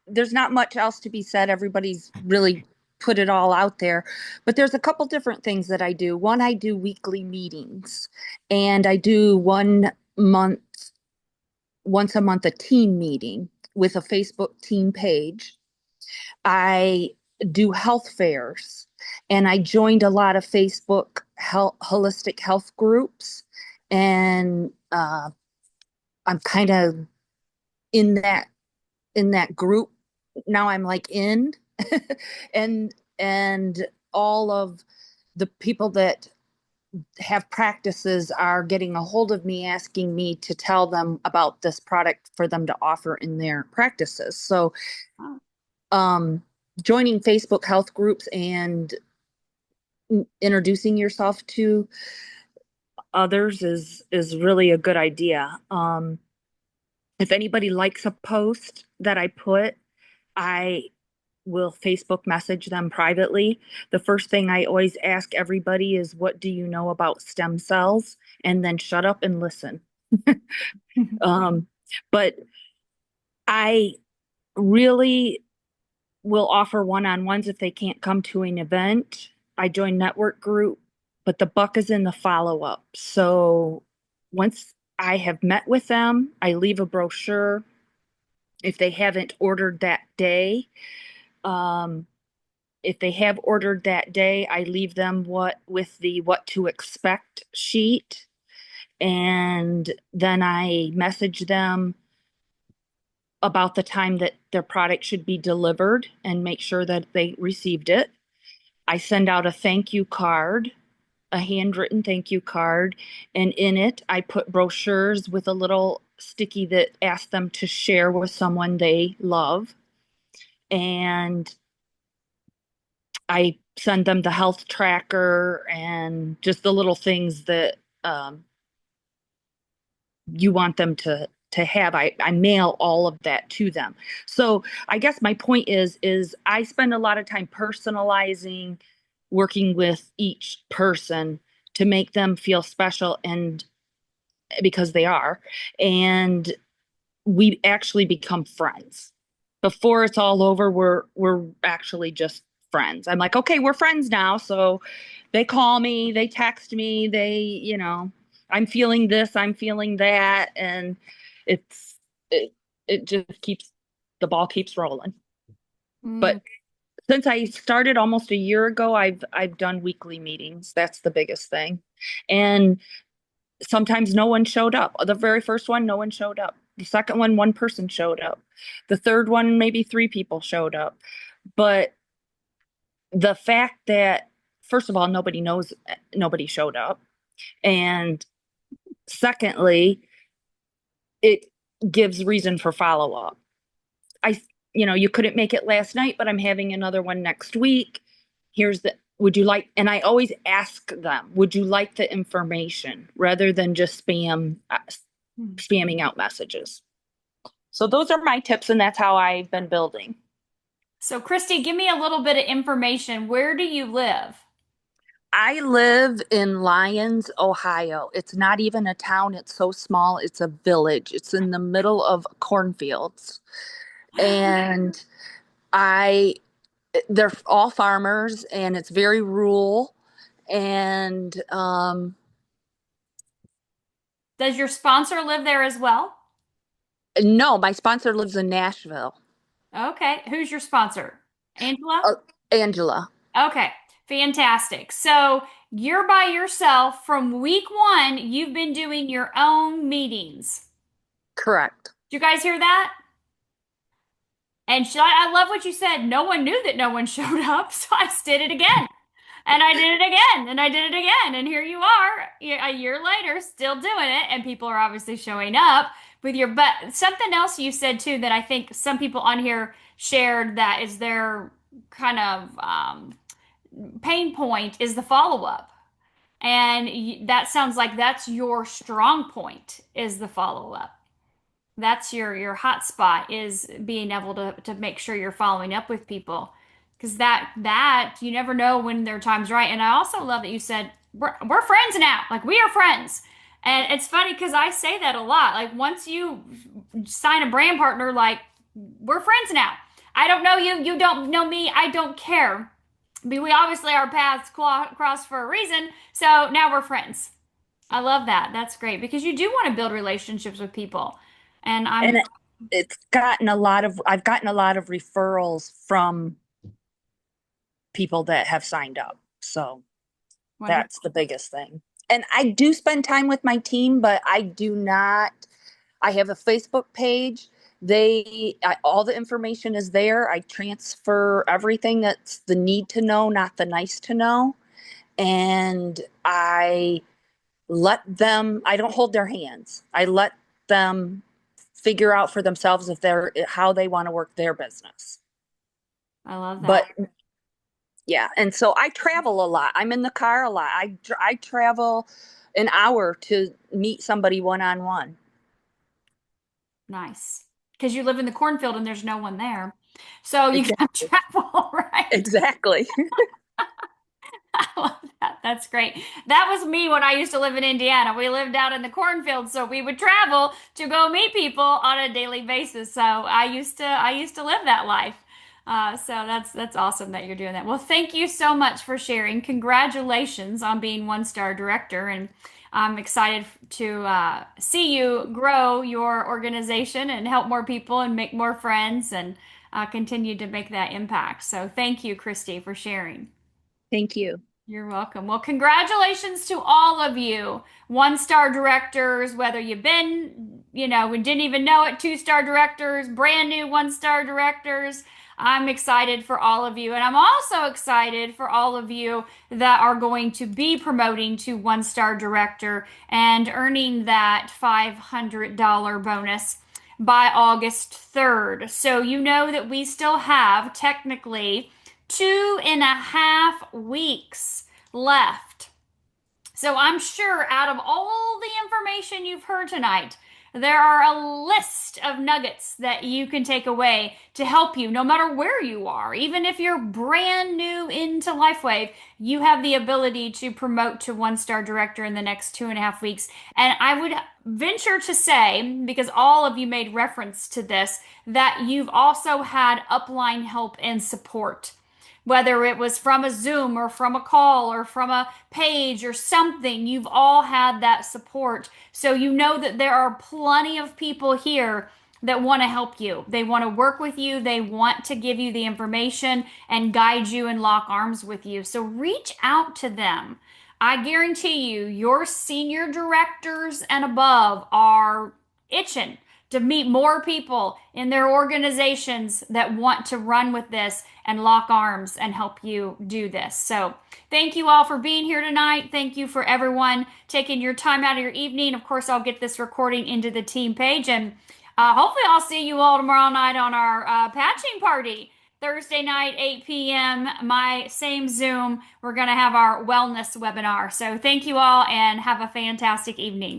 There's not much else to be said. Everybody's really put it all out there, but there's a couple different things that I do. One, I do weekly meetings, and I do once a month, a team meeting with a Facebook team page. I do health fairs, and I joined a lot of Facebook holistic health groups, and I'm kind of in that group now. I'm like in and all of the people that have practices are getting a hold of me, asking me to tell them about this product for them to offer in their practices. So joining Facebook health groups and introducing yourself to others is really a good idea. If anybody likes a post that I put, I will Facebook message them privately. The first thing I always ask everybody is, what do you know about stem cells? And then shut up and listen. But I really will offer one-on-ones if they can't come to an event. I join network group, but the buck is in the follow-up. So once I have met with them, I leave a brochure. If they haven't ordered that day, if they have ordered that day, I leave them with the what to expect sheet. And then I message them about the time that their product should be delivered and make sure that they received it. I send out a thank you card, a handwritten thank you card, and in it I put brochures with a little sticky that asks them to share with someone they love. And I send them the health tracker and just the little things that you want them to have. I mail all of that to them. So I guess my point is I spend a lot of time personalizing, working with each person to make them feel special, and because they are, and we actually become friends. Before it's all over, we're actually just friends. I'm like, okay, we're friends now. So they call me, they text me, I'm feeling this, I'm feeling that. And it's, it just keeps, the ball keeps rolling. But since I started almost a year ago, I've done weekly meetings. That's the biggest thing. And sometimes no one showed up. The very first one, no one showed up. The second one person showed up. The third one, maybe 3 people showed up. But the fact that, first of all, nobody knows, nobody showed up. And secondly, it gives reason for follow-up. You couldn't make it last night, but I'm having another one next week. Would you like, and I always ask them, would you like the information rather than just spamming out messages? So those are my tips, and that's how I've been building. So Christy, give me a little bit of information. Where do you live? I live in Lyons, Ohio. It's not even a town. It's so small. It's a village. It's in the middle of cornfields. And they're all farmers, and it's very rural. And does your sponsor live there as well? No, my sponsor lives in Nashville. Okay. Who's your sponsor? Angela? Angela. Okay. Fantastic. So you're by yourself from week 1. You've been doing your own meetings. Correct. Did you guys hear that? And I love what you said. No one knew that no one showed up, so I did it again. And I did it again, and I did it again. And here you are, a year later, still doing it. And people are obviously showing up with but something else you said too that I think some people on here shared that is their kind of pain point is the follow-up. And that sounds like that's your strong point, is the follow-up. That's your hot spot, is being able to make sure you're following up with people. Because that you never know when their time's right. And I also love that you said, we're friends now. Like, we are friends. And it's funny because I say that a lot. Like, once you sign a brand partner, like, we're friends now. I don't know you. You don't know me. I don't care. But we obviously, our paths cross for a reason. So now we're friends. I love that. That's great. Because you do want to build relationships with people. And I've gotten a lot of referrals from people that have signed up. So that's the biggest thing. And I do spend time with my team, but I have a Facebook page. All the information is there. I transfer everything that's the need to know, not the nice to know. And I don't hold their hands. I let them figure out for themselves how they want to work their business. I love that. But yeah, and so I travel a lot. I'm in the car a lot. I travel an hour to meet somebody one-on-one. Nice. Because you live in the cornfield and there's no one there. So you can travel, right? Exactly. I love that. That's great. That was me when I used to live in Indiana. We lived out in the cornfield, so we would travel to go meet people on a daily basis. So I used to live that life. So that's awesome that you're doing that. Well, thank you so much for sharing. Congratulations on being one-star director, and I'm excited to see you grow your organization and help more people and make more friends and continue to make that impact. So thank you, Christy, for sharing. Thank you. You're welcome. Well, congratulations to all of you, one-star directors, whether you've been, we didn't even know it, 2-star directors, brand new 1-star directors. I'm excited for all of you. And I'm also excited for all of you that are going to be promoting to 1-star director and earning that $500 bonus by August 3rd. So you know that we still have technically 2.5 weeks left. So I'm sure out of all the information you've heard tonight, there are a list of nuggets that you can take away to help you no matter where you are. Even if you're brand new into LifeWave, you have the ability to promote to 1-star director in the next 2.5 weeks. And I would venture to say, because all of you made reference to this, that you've also had upline help and support. whether it was from a Zoom or from a call or from a page or something, you've all had that support. So you know that there are plenty of people here that want to help you. They want to work with you. They want to give you the information and guide you and lock arms with you. So reach out to them. I guarantee you, your senior directors and above are itching to meet more people in their organizations that want to run with this and lock arms and help you do this. So thank you all for being here tonight. Thank you for everyone taking your time out of your evening. Of course, I'll get this recording into the team page, and hopefully I'll see you all tomorrow night on our patching party. Thursday night, 8 p.m., my same Zoom. We're going to have our wellness webinar. So thank you all and have a fantastic evening.